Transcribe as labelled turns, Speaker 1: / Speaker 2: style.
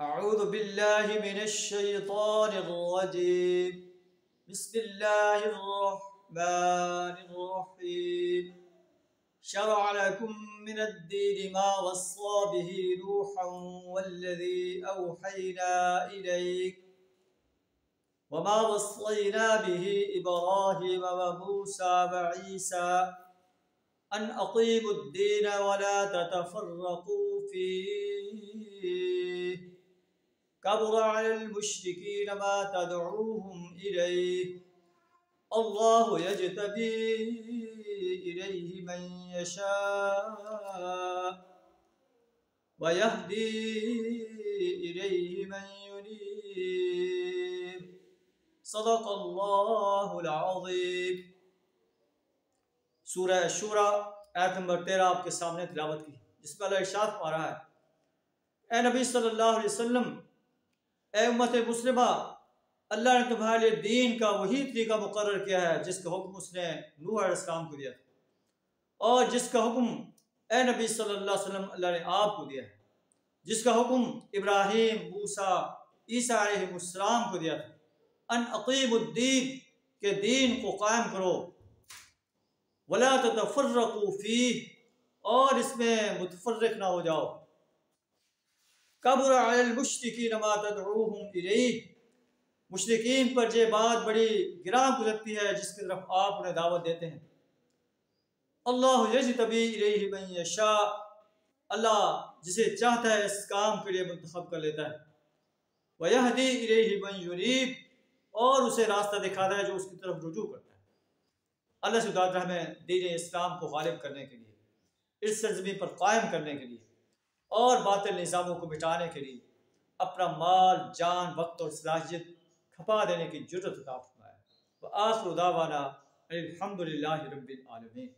Speaker 1: अऊज़ु बिल्लाहि मिनश शैतानिर रजीम। बिस्मिल्लाहिर रहमानिर रहीम। शरअ लकुम मिनद्दीनि मा वस्सा बिही नूहन वल्लज़ी औहैना इलैक वमा वस्सैना बिही इब्राहीम व मूसा व ईसा अन अक़ीमुद्दीन वला ततफ़र्रक़ू फ़ीह कबुर अलल मुश्रिकीन मा तदऊहुम इलैह अल्लाहु यज्तबी इलैहि मन यशा व यहदी इलैहि मन युनीब। सदक़ल्लाहुल अज़ीम। सूरह शूरा आयत नंबर 13 आपके सामने तिलावत की, जिसमें अल्लाह इरशाद फरमा रहा है, ए नबी सल्लल्लाहु अलैहि वसल्लम, ए उम्मत मुस्लिमा, अल्लाह ने तुम्हारे लिए दीन का वही तरीका मुकर्रर किया है जिसका हुक्म उसने नूह अलैहिस्सलाम को दिया था, और जिसका हुक्म ए नबी सल्लल्लाहु अलैहि वसल्लम अल्लाह ने आपको दिया है, जिसका हुक्म इब्राहीम, मूसा, ईसा अलैहिस्सलाम को दिया था। अन अक़ीमुद्दीन, के दीन को कायम करो, वला ततफ़र्रक़ू फ़ीह, और इसमें मुतफ़र्रिक़ ना हो जाओ। कबुर अलल मुश्रिकीन मा तदऊहुम इलैह, मुश्रिकीन पर ये बात बड़ी गिरां गुजरती है जिसकी तरफ आप उन्हें दावत देते हैं। अल्लाहु यज्तबी इलैहि मन यशा, अल्लाह जिसे चाहता है इस काम के लिए मुंतखब कर लेता है। व यहदी इलैहि मन युनीब, और उसे रास्ता दिखाता है जो उसकी तरफ रुजू करता है। अल्लाह सुब्हानहू व तआला हमें दीन इस्लाम को गालिब करने के लिए, इस सरज़मीन पर कायम करने के लिए और बातिल निज़ामों को मिटाने के लिए अपना माल, जान, वक्त और सलाहियत खपा देने की जुर्रत अता फरमाए। व आखिरु दावाना अनिल हम्दुलिल्लाहि रब्बिल आलमीन।